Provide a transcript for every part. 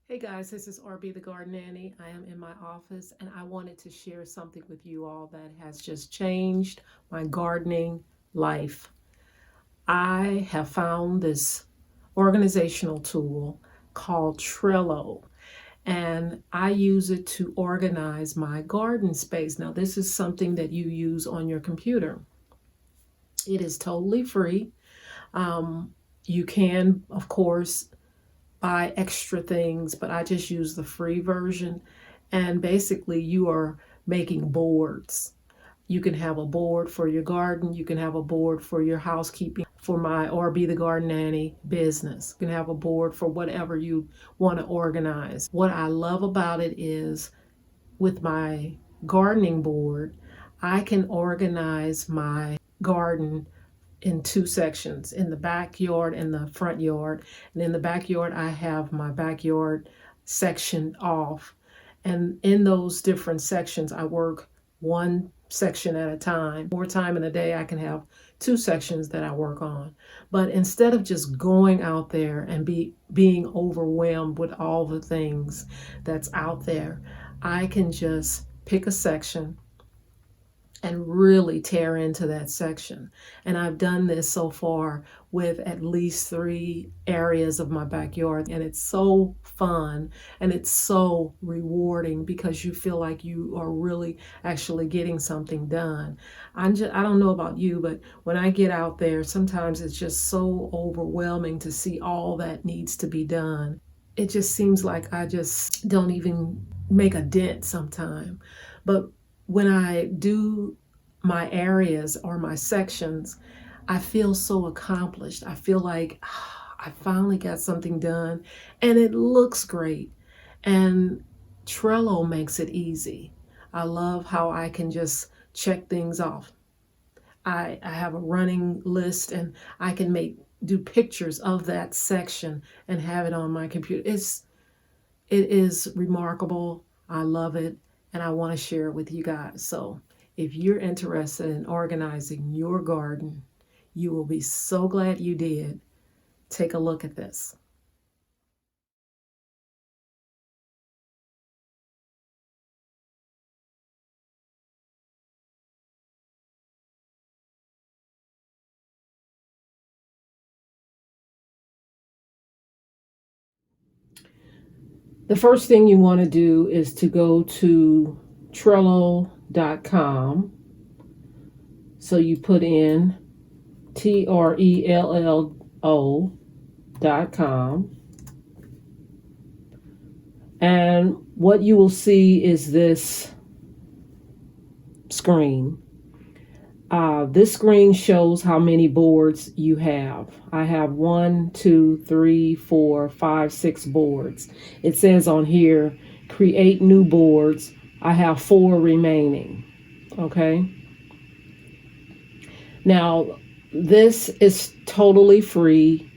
Hey guys, this is RB the Garden Nanny. I am in my office and I wanted to share something with you all that has just changed my gardening life. I have found this organizational tool called Trello and I use it to organize my garden space. Now, this is something that you use on your computer. It is totally free. You can, of course, buy extra things, but I just use the free version. And basically, you are making boards. You can have a board for your garden. You can have a board for your housekeeping, for my or be the garden nanny business. You can have a board for whatever you want to organize. What I love about it is with my gardening board, I can organize my garden in two sections, in the backyard and the front yard. And in the backyard, I have my backyard section off. And in those different sections, I work one section at a time. More time in a day, I can have two sections that I work on. But instead of just going out there and being overwhelmed with all the things that's out there, I can just pick a section and really tear into that section. And I've done this so far with at least 3 areas of my backyard. And it's so fun and it's so rewarding because you feel like you are really actually getting something done. I don't know about you, but when I get out there, sometimes it's just so overwhelming to see all that needs to be done. It just seems like I just don't even make a dent sometime. But when I do my areas or my sections, I feel so accomplished. I feel like I finally got something done and it looks great. And Trello makes it easy. I love how I can just check things off. I have a running list and I can do pictures of that section and have it on my computer. It is remarkable. I love it and I want to share it with you guys. So if you're interested in organizing your garden, you will be so glad you did. Take a look at this. The first thing you want to do is to go to Trello.com. So you put in Trello.com. And what you will see is this screen. This screen shows how many boards you have. I have 1, 2, 3, 4, 5, 6 boards. It says on here, create new boards. I have 4 remaining. Okay. Now, this is totally free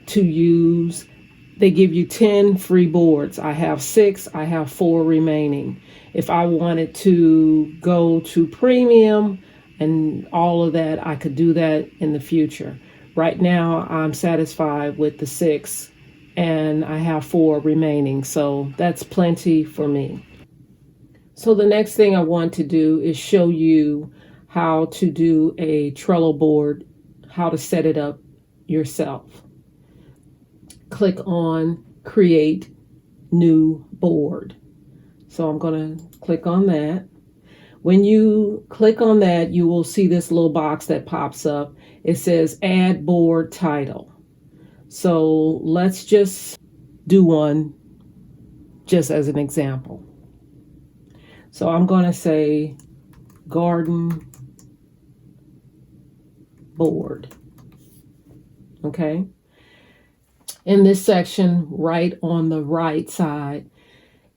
to use. They give you 10 free boards. I have 6. I have 4 remaining. If I wanted to go to premium and all of that, I could do that in the future. Right now, I'm satisfied with the 6 and I have 4 remaining. So that's plenty for me. So the next thing I want to do is show you how to do a Trello board, how to set it up yourself. Click on create new board. So I'm going to click on that. When you click on that, you will see this little box that pops up. It says add board title. So let's just do one just as an example. So I'm going to say garden board. Okay. In this section, right on the right side,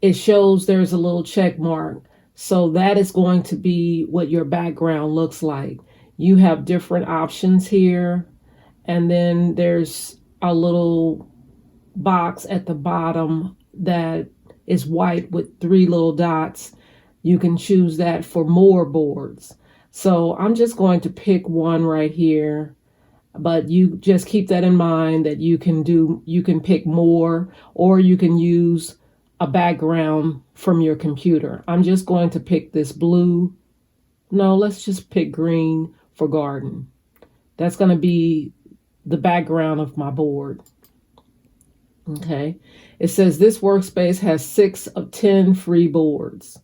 it shows there's a little check mark. So that is going to be what your background looks like. You have different options here. And then there's a little box at the bottom that is white with 3 little dots. You can choose that for more boards. So I'm just going to pick one right here. But you just keep that in mind that you can pick more, or you can use a background from your computer. I'm just going to pick this blue. No, let's just pick green for garden. That's going to be the background of my board. Okay. It says this workspace has 6 of 10 free boards.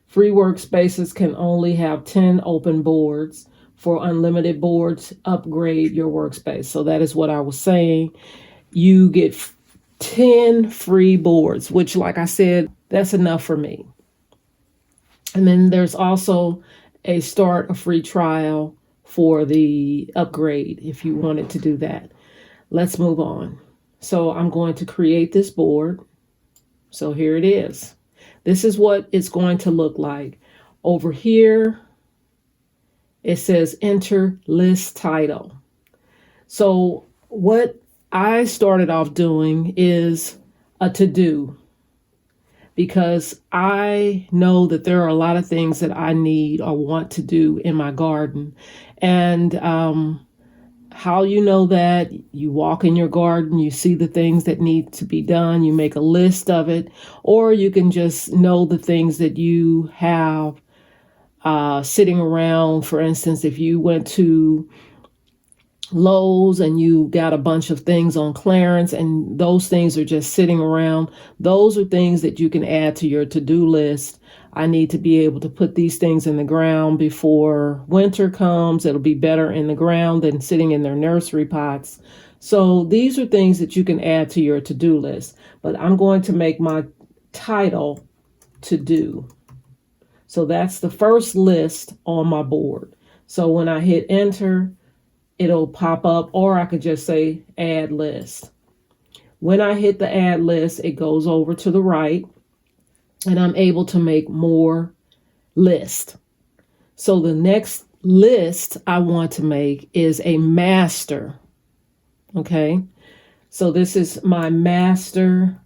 Free workspaces can only have 10 open boards. For unlimited boards, upgrade your workspace. So that is what I was saying. You get 10 free boards, which, like I said, that's enough for me. And then there's also a start a free trial for the upgrade if you wanted to do that. Let's move on. So I'm going to create this board. So here it is. This is what it's going to look like. Over here, it says enter list title. So what I started off doing is a to-do, because I know that there are a lot of things that I need or want to do in my garden. And how you know that, you walk in your garden, you see the things that need to be done, you make a list of it, or you can just know the things that you have sitting around. For instance, if you went to Lowe's and you got a bunch of things on clearance and those things are just sitting around, those are things that you can add to your to-do list. I need to be able to put these things in the ground before winter comes. It'll be better in the ground than sitting in their nursery pots. So these are things that you can add to your to-do list. But I'm going to make my title to do. So that's the first list on my board. So when I hit enter, it'll pop up, or I could just say add list. When I hit the add list, it goes over to the right and I'm able to make more list. So the next list I want to make is a master. Okay. So this is my master.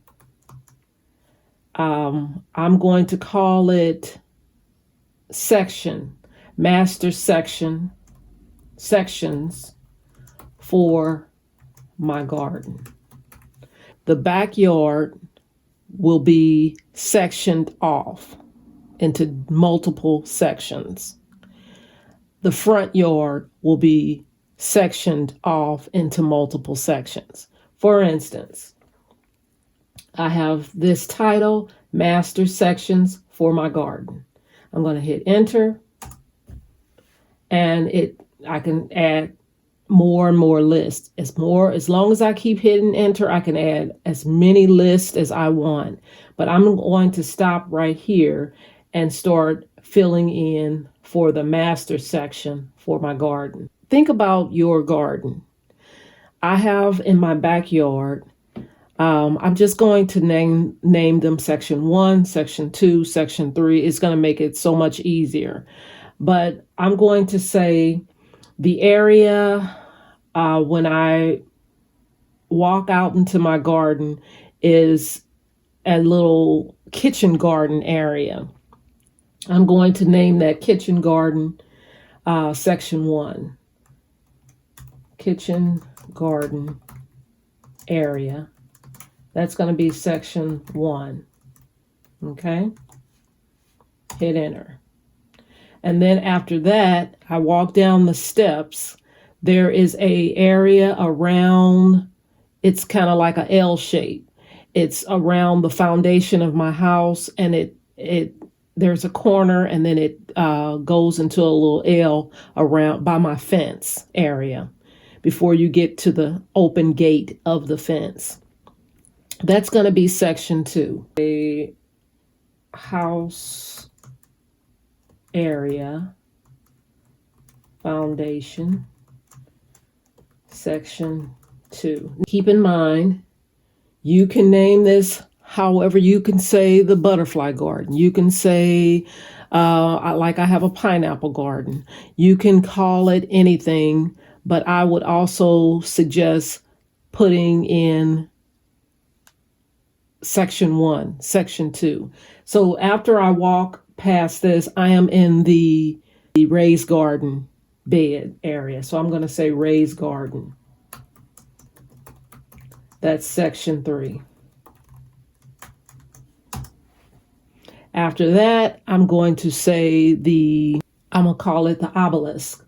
I'm going to call it section, master section, sections for my garden. The backyard will be sectioned off into multiple sections. The front yard will be sectioned off into multiple sections. For instance, I have this title, Master Sections for my garden. I'm going to hit enter, and I can add more and more lists. As long as I keep hitting enter, I can add as many lists as I want. But I'm going to stop right here and start filling in for the master section for my garden. Think about your garden. I have in my backyard, I'm just going to name them section 1, section 2, section 3. It's going to make it so much easier. But I'm going to say the area when I walk out into my garden is a little kitchen garden area. I'm going to name that kitchen garden section 1. Kitchen garden area. That's going to be section 1. Okay. Hit enter. And then after that, I walk down the steps. There is a area around, it's kind of like a L shape. It's around the foundation of my house, and there's a corner, and then it goes into a little L around by my fence area before you get to the open gate of the fence. That's going to be section 2. A house area foundation section 2. Keep in mind, you can name this however. You can say the butterfly garden. You can say like I have a pineapple garden. You can call it anything, but I would also suggest putting in section 1, section 2. So after I walk past this, I am in the raised garden bed area. So I'm going to say raised garden. That's section 3. After that, I'm going to say I'm going to call it the obelisk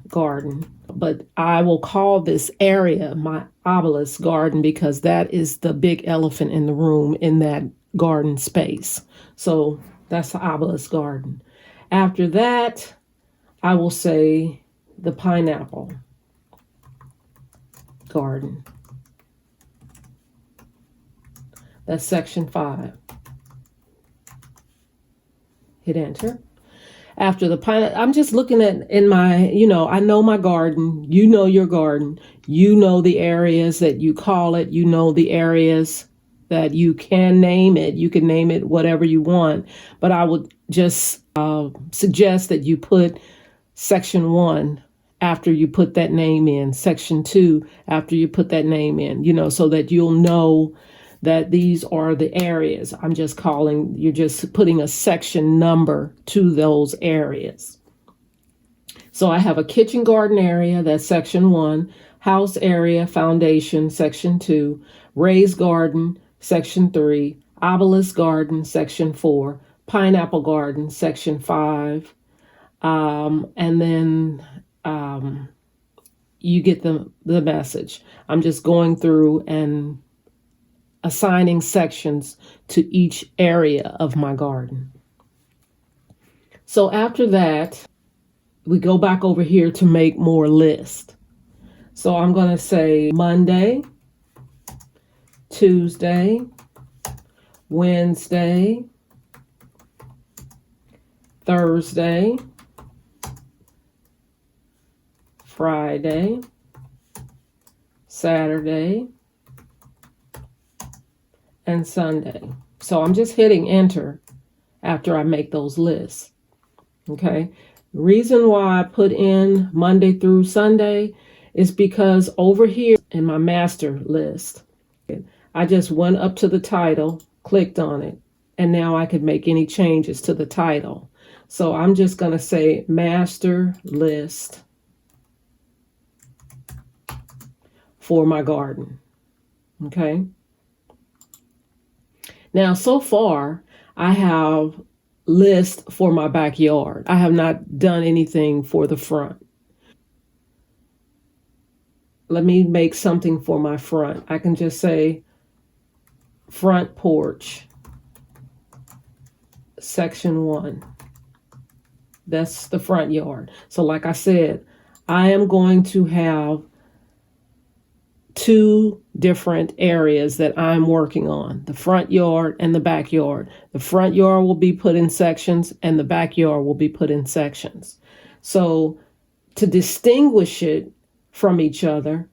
garden. But I will call this area my obelisk garden because that is the big elephant in the room in that garden space. So that's the obelisk garden. After that, I will say the pineapple garden. That's section 5. Hit enter. After the pineapple, I'm just looking at in my, I know my garden. You know your garden. You know the areas that you call it. You know the areas that you can name it. You can name it whatever you want. But I would just suggest that you put section 1 after you put that name in, section 2 after you put that name in, so that you'll know that these are the areas. You're just putting a section number to those areas. So I have a kitchen garden area, that's section 1, house area foundation, section 2, raised garden, section 3, obelisk garden, section 4, pineapple garden, section 5, and then you get the message. I'm just going through and assigning sections to each area of my garden. So after that, we go back over here to make more lists. So I'm going to say Monday, Tuesday, Wednesday, Thursday, Friday, Saturday, and Sunday. So I'm just hitting enter after I make those lists. Okay. The reason why I put in Monday through Sunday is because over here in my master list, I just went up to the title, clicked on it, and now I could make any changes to the title. So I'm just going to say master list for my garden. Okay. Now, so far, I have list for my backyard. I have not done anything for the front. Let me make something for my front. I can just say front porch, section 1. That's the front yard. So like I said, I am going to have 2 different areas that I'm working on, the front yard and the backyard. The front yard will be put in sections and the backyard will be put in sections. So to distinguish it from each other,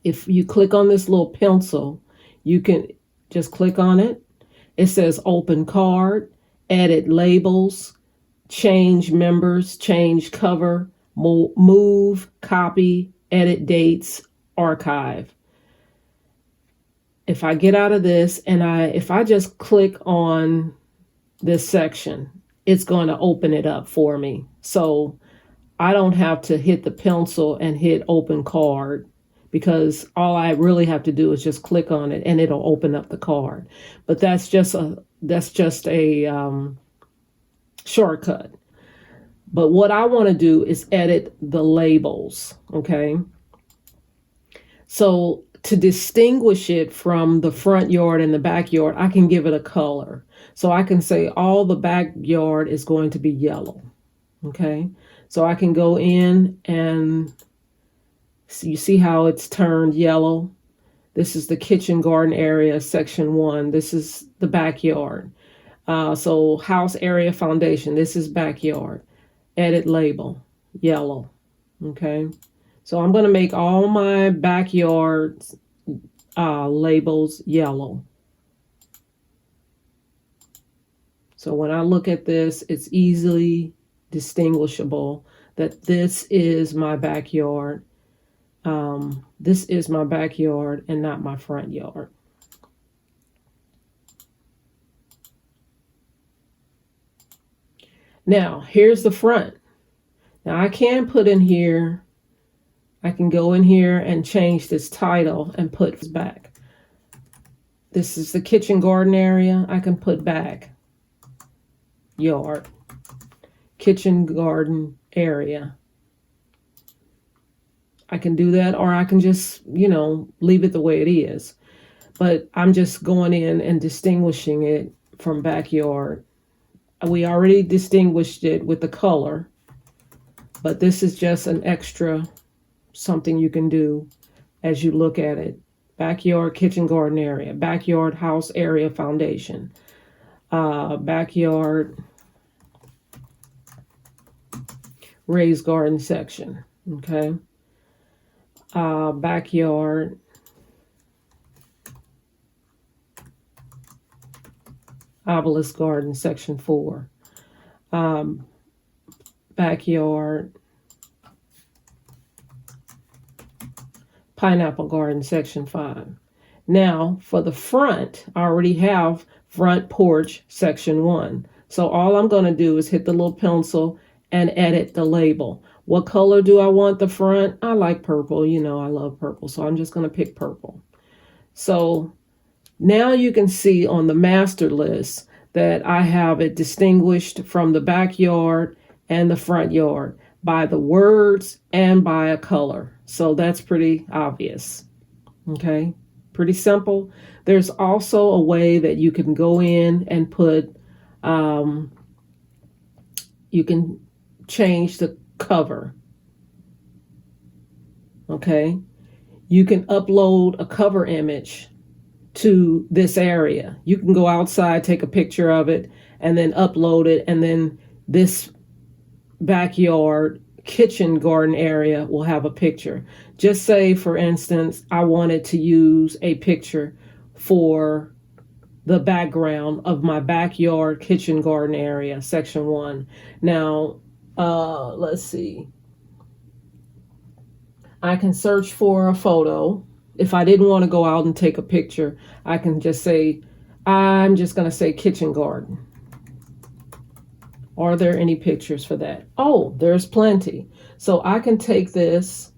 if you click on this little pencil, you can just click on it. It says open card, edit labels, change members, change cover, move, copy, edit dates, archive. If I get out of this and if I just click on this section, it's going to open it up for me. So I don't have to hit the pencil and hit open card because all I really have to do is just click on it and it'll open up the card. But that's just a shortcut. But what I want to do is edit the labels. Okay. So to distinguish it from the front yard and the backyard, I can give it a color. So I can say all the backyard is going to be yellow. Okay. So I can go in and you see how it's turned yellow. This is the kitchen garden area, section 1. This is the backyard. So house area foundation. This is backyard. Edit label, yellow. Okay. So I'm going to make all my backyard labels yellow. So when I look at this, it's easily distinguishable that this is my backyard. This is my backyard and not my front yard. Now, here's the front. Now I can put in here, I can go in here and change this title and put this back. This is the kitchen garden area. I can put back yard, kitchen garden area. I can do that, or I can just, leave it the way it is. But I'm just going in and distinguishing it from backyard. We already distinguished it with the color, but this is just an extra something you can do as you look at it. Backyard kitchen garden area, backyard house area foundation, backyard raised garden section, okay? Backyard obelisk garden section 4, backyard pineapple garden section 5. Now for the front, I already have front porch section 1. So all I'm going to do is hit the little pencil and edit the label. What color do I want the front? I like purple. I love purple. So I'm just going to pick purple. So now you can see on the master list that I have it distinguished from the backyard and the front yard by the words and by a color. So that's pretty obvious. Okay, pretty simple. There's also a way that you can go in and put, you can change the cover. Okay, you can upload a cover image to this area. You can go outside, take a picture of it, and then upload it, and then this backyard kitchen garden area will have a picture. Just say, for instance, I wanted to use a picture for the background of my backyard kitchen garden area, section 1. Now, let's see. I can search for a photo. If I didn't want to go out and take a picture, I can just say, I'm just going to say kitchen garden. Are there any pictures for that? Oh, there's plenty. So I can take this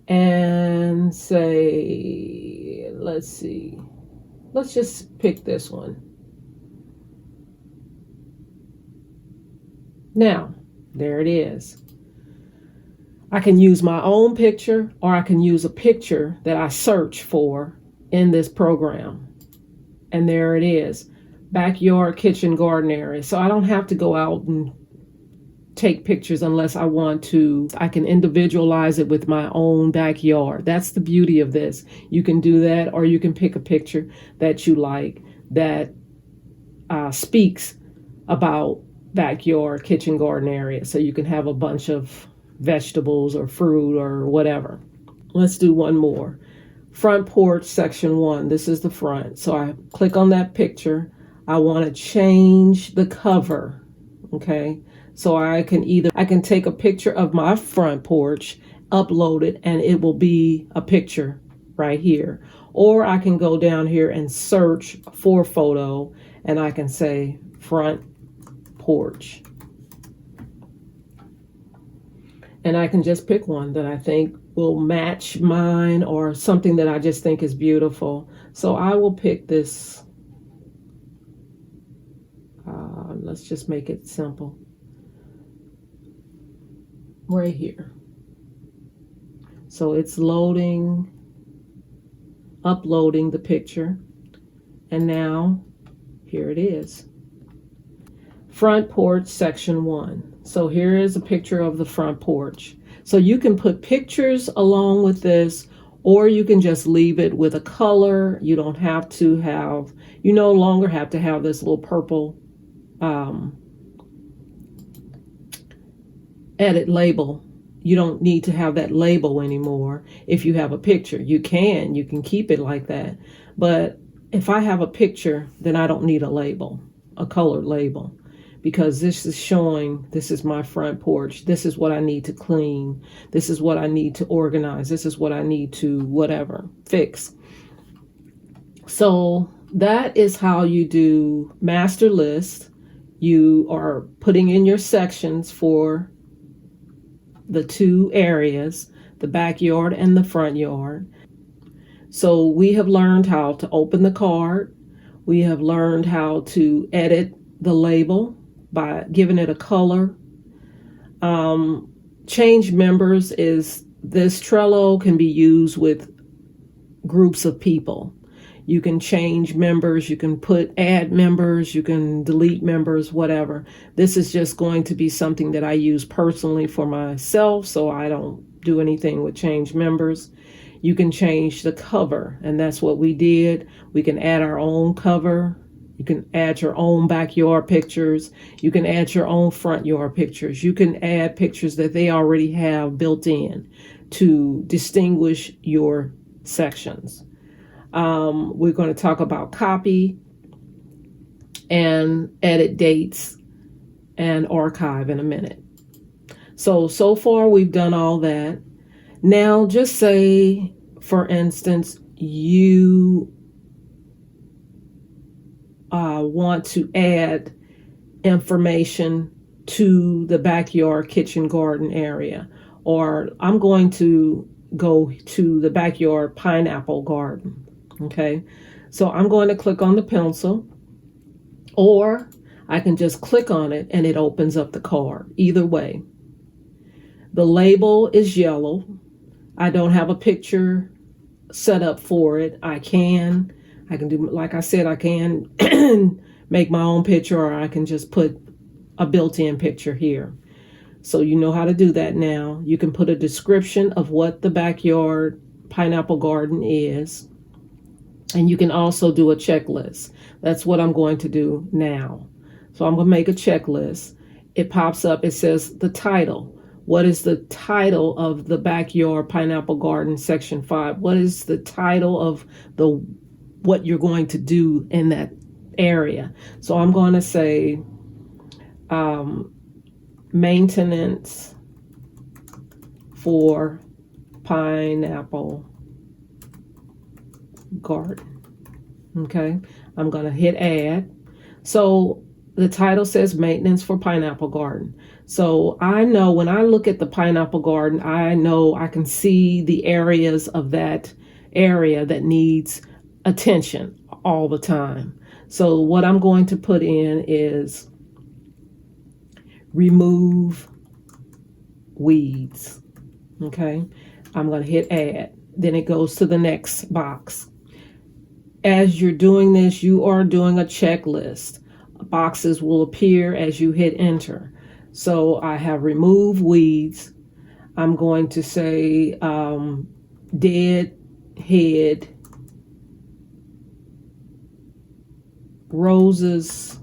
and say, let's see. Let's just pick this one. Now, there it is. I can use my own picture, or I can use a picture that I search for in this program. And there it is. Backyard kitchen garden area. So I don't have to go out and take pictures unless I want to. I can individualize it with my own backyard. That's the beauty of this. You can do that, or you can pick a picture that you like that speaks about backyard kitchen garden area. So you can have a bunch of vegetables or fruit or whatever. Let's do one more. Front porch section 1. This is the front. So I click on that picture. I want to change the cover. Okay. So I can take a picture of my front porch, upload it, and it will be a picture right here. Or I can go down here and search for photo, and I can say front porch. And I can just pick one that I think will match mine, or something that I just think is beautiful. So I will pick this. Let's just make it simple. Right here. So it's loading, uploading the picture. And now here it is. Front porch section 1. So here is a picture of the front porch. So you can put pictures along with this, or you can just leave it with a color. You don't have to have, you no longer have to have this little purple edit label. You don't need to have that label anymore. If you have a picture, you can keep it like that. But if I have a picture, then I don't need a label, a colored label, because this is showing, this is my front porch. This is what I need to clean. This is what I need to organize. This is what I need to whatever, fix. So that is how you do master list You are putting in your sections for the two areas, the backyard and the front yard. So we have learned how to open the card. We have learned how to edit the label by giving it a color. Change members is this Trello can be used with groups of people. You can change members, you can add members, you can delete members, whatever. This is just going to be something that I use personally for myself, so I don't do anything with change members. You can change the cover, and that's what we did. We can add our own cover. You can add your own backyard pictures. You can add your own front yard pictures. You can add pictures that they already have built in to distinguish your sections. We're going to talk about copy and edit dates and archive in a minute. So far we've done all that. Now just say, for instance, you want to add information to the backyard kitchen garden area, or I'm going to go to the backyard pineapple garden. Okay, so I'm going to click on the pencil, or I can just click on it and it opens up the card. Either way. The label is yellow. I don't have a picture set up for it. I can do, like I said, I can make my own picture, or I can just put a built-in picture here. So you know how to do that now. You can put a description of what the backyard pineapple garden is. And you can also do a checklist. That's what I'm going to do now. So I'm going to make a checklist. It pops up. It says the title. What is the title of the backyard pineapple garden section 5? What is the title of what you're going to do in that area? So I'm going to say maintenance for pineapple garden. Okay, I'm going to hit add. So the title says maintenance for pineapple garden. So I know when I look at the pineapple garden, I know I can see the areas of that area that needs attention all the time. So what I'm going to put in is remove weeds. Okay, I'm going to hit add. Then it goes to the next box. As you're doing this, you are doing a checklist. Boxes will appear as you hit enter. So I have removed weeds. I'm going to say dead head, roses,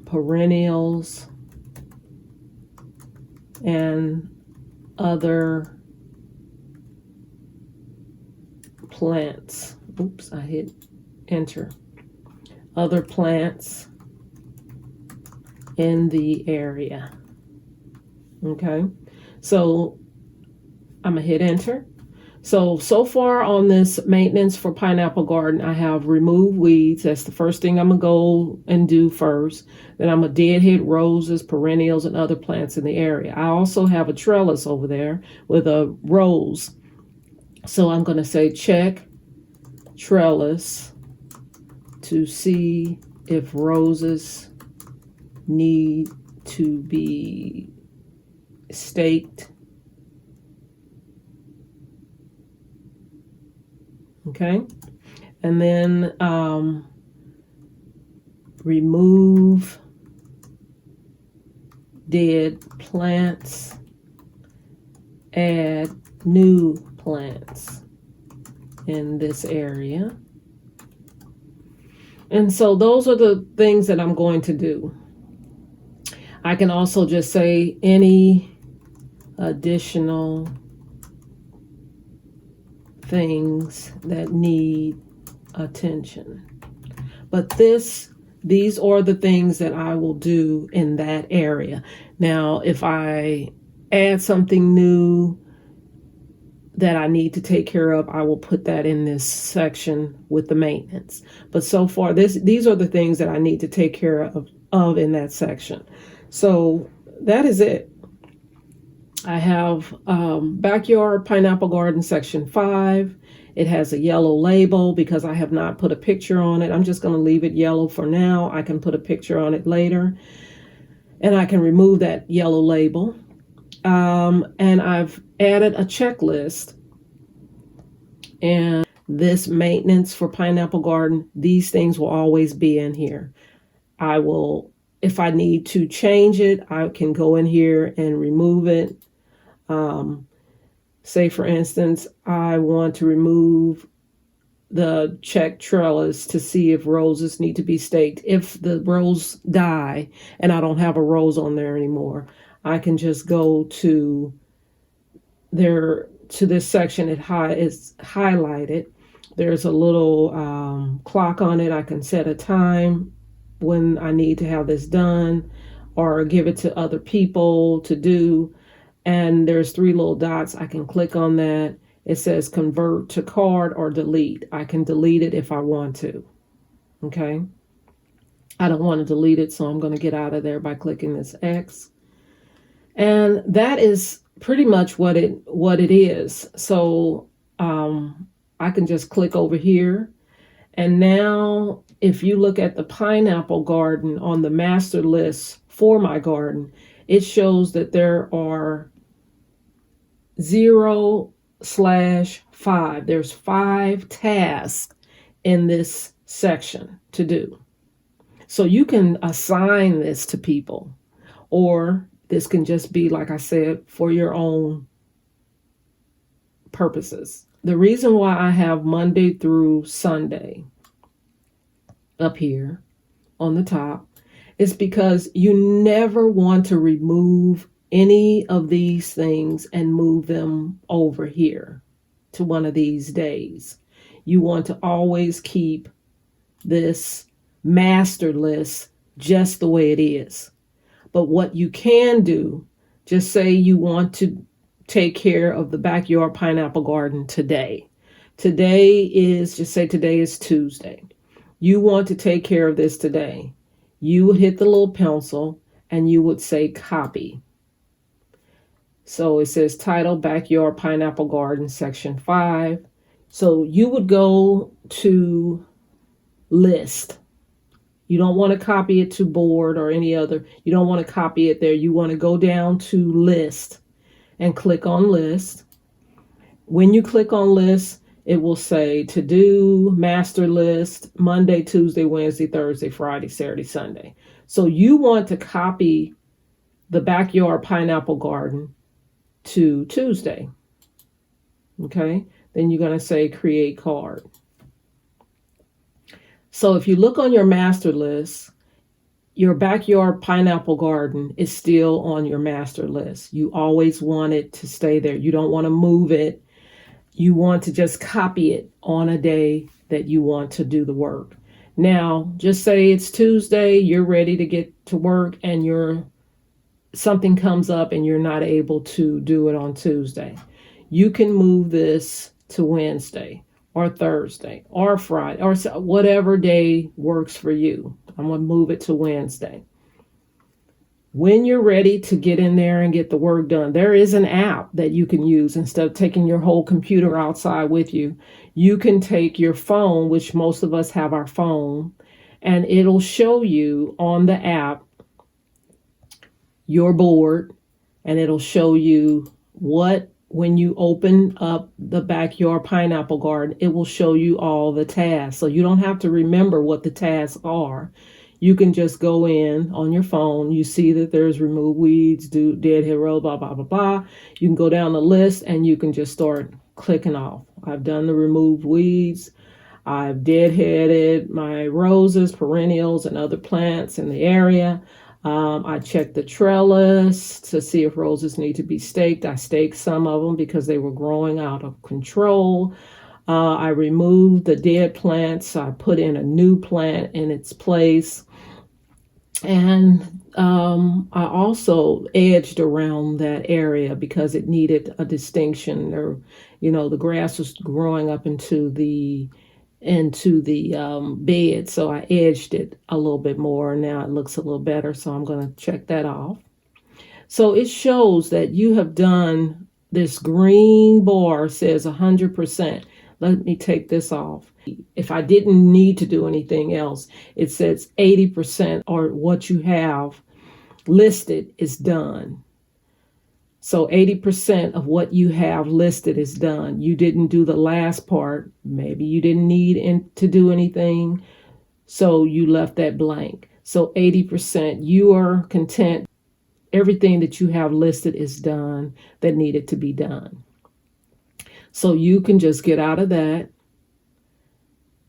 perennials, and other plants. Oops, I hit enter. Other plants in the area. Okay, so I'm gonna hit enter. So far on this maintenance for pineapple garden, I have removed weeds. That's the first thing I'm gonna go and do first. Then I'm gonna deadhead roses, perennials, and other plants in the area. I also have a trellis over there with a rose. So I'm gonna say check trellis to see if roses need to be staked. Okay, and then remove dead plants, add new plants in this area. And so those are the things that I'm going to do. I can also just say any additional things that need attention. But these are the things that I will do in that area. Now, if I add something new, that I need to take care of, I will put that in this section with the maintenance. But so far, these are the things that I need to take care of in that section. So that is it. I have backyard pineapple garden section 5. It has a yellow label because I have not put a picture on it. I'm just going to leave it yellow for now. I can put a picture on it later, and I can remove that yellow label. And I've added a checklist, and this maintenance for pineapple garden, these things will always be in here. I will, if I need to change it, I can go in here and remove it. Say for instance, I want to remove the check trellis to see if roses need to be staked. If the rose die and I don't have a rose on there anymore, I can just go to this section. It's highlighted. There's a little clock on it. I can set a time when I need to have this done or give it to other people to do. And there's 3 little dots. I can click on that. It says convert to card or delete. I can delete it if I want to. Okay. I don't want to delete it, so I'm going to get out of there by clicking this X. And that is pretty much what it is. So I can just click over here. And now if you look at the pineapple garden on the master list for my garden, it shows that there are 0/5. There's 5 tasks in this section to do. So you can assign this to people, or this can just be, like I said, for your own purposes. The reason why I have Monday through Sunday up here on the top is because you never want to remove any of these things and move them over here to one of these days. You want to always keep this master list just the way it is. But what you can do, just say you want to take care of the backyard pineapple garden today. Just say today is Tuesday. You want to take care of this today. You would hit the little pencil and you would say copy. So it says title backyard pineapple garden section 5. So you would go to list. You don't want to copy it to board or any other. You don't want to copy it there. You want to go down to list and click on list. When you click on list, it will say to do master list Monday, Tuesday, Wednesday, Thursday, Friday, Saturday, Sunday. So you want to copy the backyard pineapple garden to Tuesday. Okay. Then you're going to say create card. So if you look on your master list, your backyard pineapple garden is still on your master list. You always want it to stay there. You don't want to move it. You want to just copy it on a day that you want to do the work. Now, just say it's Tuesday, you're ready to get to work, and something comes up and you're not able to do it on Tuesday. You can move this to Wednesday or Thursday or Friday or whatever day works for you. I'm going to move it to Wednesday. When you're ready to get in there and get the work done, there is an app that you can use. Instead of taking your whole computer outside with you, you can take your phone, which most of us have our phone, and it'll show you on the app your board, and it'll show you when you open up the backyard pineapple garden, it will show you all the tasks. So you don't have to remember what the tasks are. You can just go in on your phone. You see that there's remove weeds, do deadhead row, blah, blah, blah, blah. You can go down the list and you can just start clicking off. I've done the remove weeds. I've deadheaded my roses, perennials, and other plants in the area. I checked the trellis to see if roses need to be staked. I staked some of them because they were growing out of control. I removed the dead plants. I put in a new plant in its place. And I also edged around that area because it needed a distinction. Or, the grass was growing up into the bed, so I edged it a little bit more. Now it looks a little better, so I'm going to check that off. So it shows that you have done, this green bar says 100%. Let me take this off. If I didn't need to do anything else, it says 80% or what you have listed is done. So 80% of what you have listed is done. You didn't do the last part. Maybe you didn't need to do anything, so you left that blank. So 80%, you are content. Everything that you have listed is done that needed to be done. So you can just get out of that.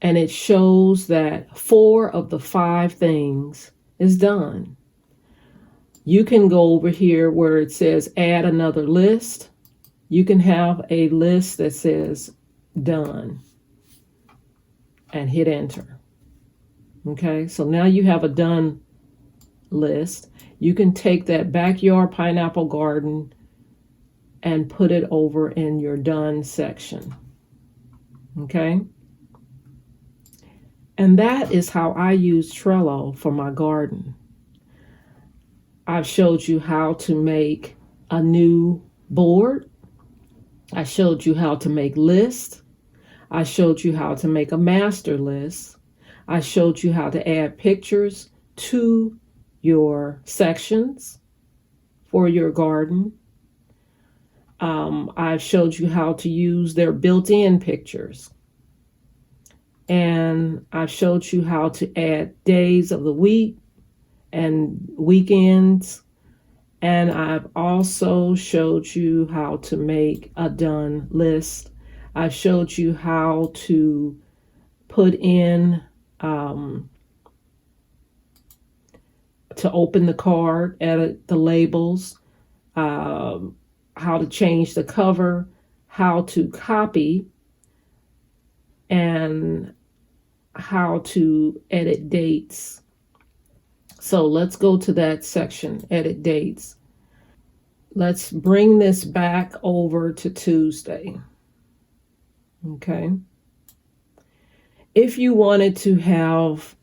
And it shows that 4 of the 5 things is done. You can go over here where it says add another list. You can have a list that says done and hit enter. Okay, so now you have a done list. You can take that backyard pineapple garden and put it over in your done section. Okay, and that is how I use Trello for my garden. I've showed you how to make a new board. I showed you how to make lists. I showed you how to make a master list. I showed you how to add pictures to your sections for your garden. I've showed you how to use their built-in pictures. And I've showed you how to add days of the week and weekends. And I've also showed you how to make a done list. I showed you how to put in, to open the card, edit the labels, how to change the cover, how to copy, and how to edit dates. So let's go to that section, edit dates. Let's bring this back over to Tuesday. Okay. If you wanted to have,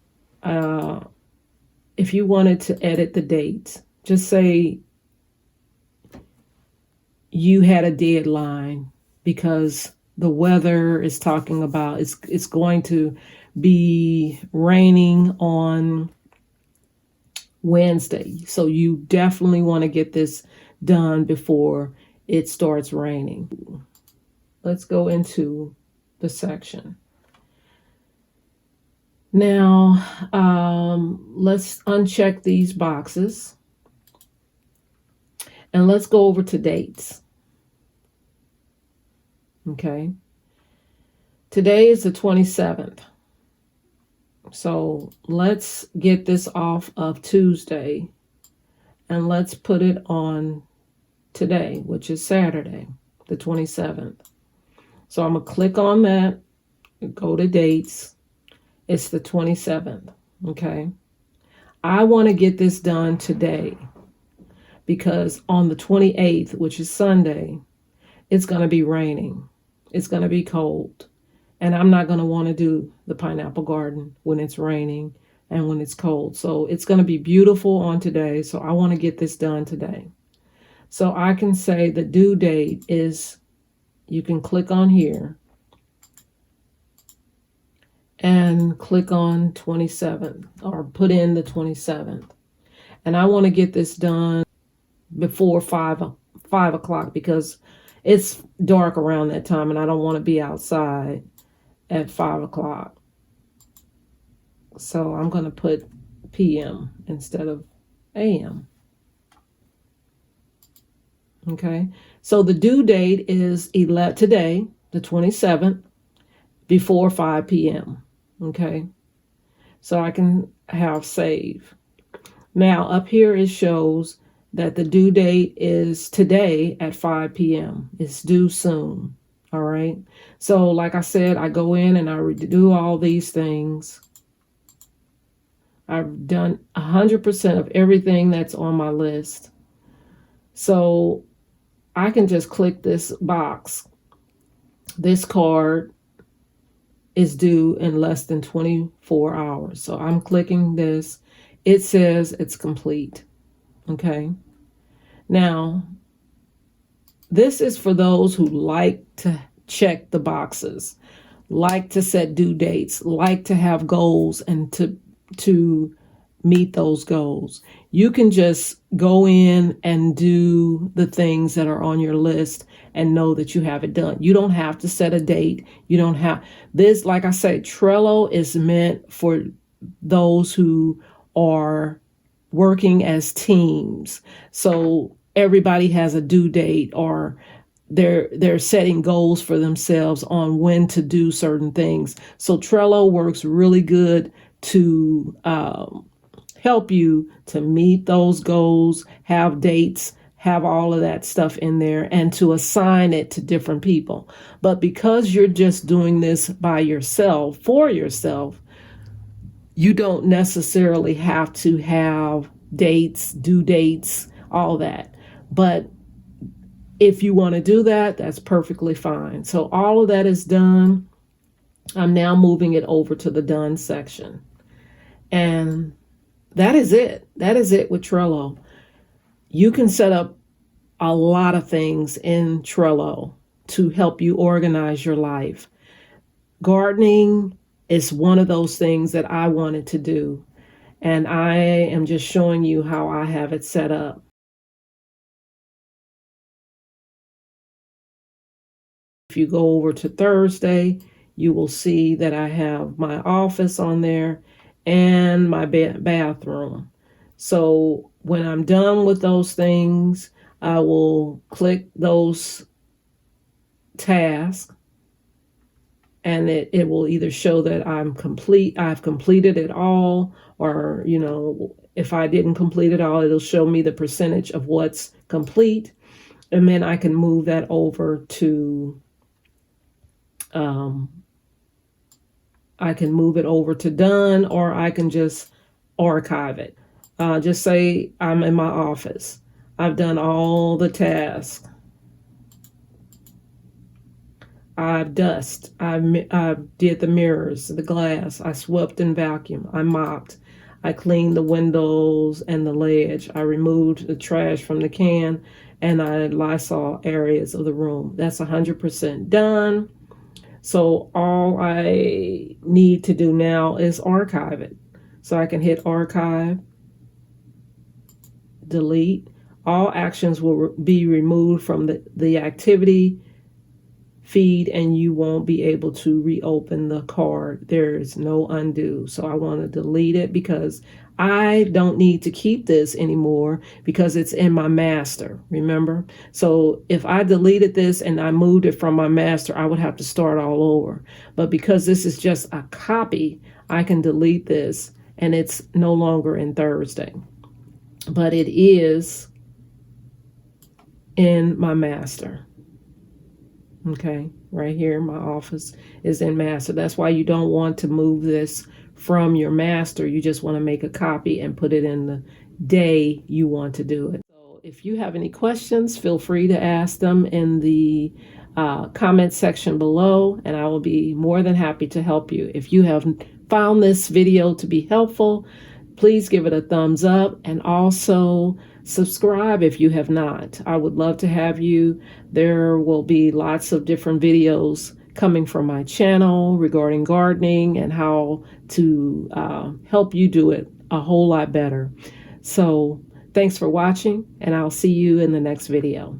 if you wanted to edit the dates, just say you had a deadline because the weather is talking about it's going to be raining on Wednesday. So you definitely want to get this done before it starts raining. Let's go into the section. Now, let's uncheck these boxes and let's go over to dates. Okay. Today is the 27th. So let's get this off of Tuesday and let's put it on today, which is Saturday, the 27th. So I'm going to click on that, go to dates. It's the 27th. Okay. I want to get this done today because on the 28th, which is Sunday, it's going to be raining. It's going to be cold. And I'm not going to want to do the pineapple garden when it's raining and when it's cold. So it's going to be beautiful on today. So I want to get this done today. So I can say the due date is, you can click on here and click on 27th or put in the 27th. And I want to get this done before 5 o'clock because it's dark around that time and I don't want to be outside at 5 o'clock. So I'm going to put PM instead of AM. Okay. So the due date is today, the 27th, before 5 p.m. Okay. So I can have save. Now up here it shows that the due date is today at 5 p.m. It's due soon. All right. So like I said, I go in and I do all these things. I've done 100% of everything that's on my list. So I can just click this box. This card is due in less than 24 hours. So I'm clicking this. It says it's complete. Okay. Now, this is for those who like to check the boxes, like to set due dates, like to have goals and to meet those goals. You can just go in and do the things that are on your list and know that you have it done. You don't have to set a date. You don't have this. Like I say, Trello is meant for those who are working as teams. So everybody has a due date, or they're setting goals for themselves on when to do certain things. So Trello works really good to help you to meet those goals, have dates, have all of that stuff in there, and to assign it to different people. But because you're just doing this by yourself, for yourself, you don't necessarily have to have dates, due dates, all that. But if you want to do that, that's perfectly fine. So all of that is done. I'm now moving it over to the done section. And that is it. That is it with Trello. You can set up a lot of things in Trello to help you organize your life. Gardening is one of those things that I wanted to do. And I am just showing you how I have it set up. If you go over to Thursday, you will see that I have my office on there and my bathroom. So when I'm done with those things, I will click those tasks, and it will either show that I've completed it all, or, if I didn't complete it all, it'll show me the percentage of what's complete. And then I can move that over to I can move it over to done, or I can just archive it. Just say I'm in my office. I've done all the tasks. I've dusted. I did the mirrors, the glass. I swept and vacuumed. I mopped. I cleaned the windows and the ledge. I removed the trash from the can, and I Lysol areas of the room. That's 100% done. So all I need to do now is archive it. So I can hit archive, delete. All actions will be removed from the activity feed, and you won't be able to reopen the card. There is no undo. So I want to delete it because I don't need to keep this anymore because it's in my master, remember? So if I deleted this and I moved it from my master, I would have to start all over. But because this is just a copy, I can delete this, and it's no longer in Thursday. But it is in my master. Okay, right here, my office is in master. That's why you don't want to move this from your master. You just want to make a copy and put it in the day you want to do it. So if you have any questions, feel free to ask them in the comment section below, and I will be more than happy to help you. If you have found this video to be helpful, please give it a thumbs up, and also subscribe if you have not. I would love to have you. There will be lots of different videos coming from my channel regarding gardening and how to help you do it a whole lot better. So thanks for watching, and I'll see you in the next video.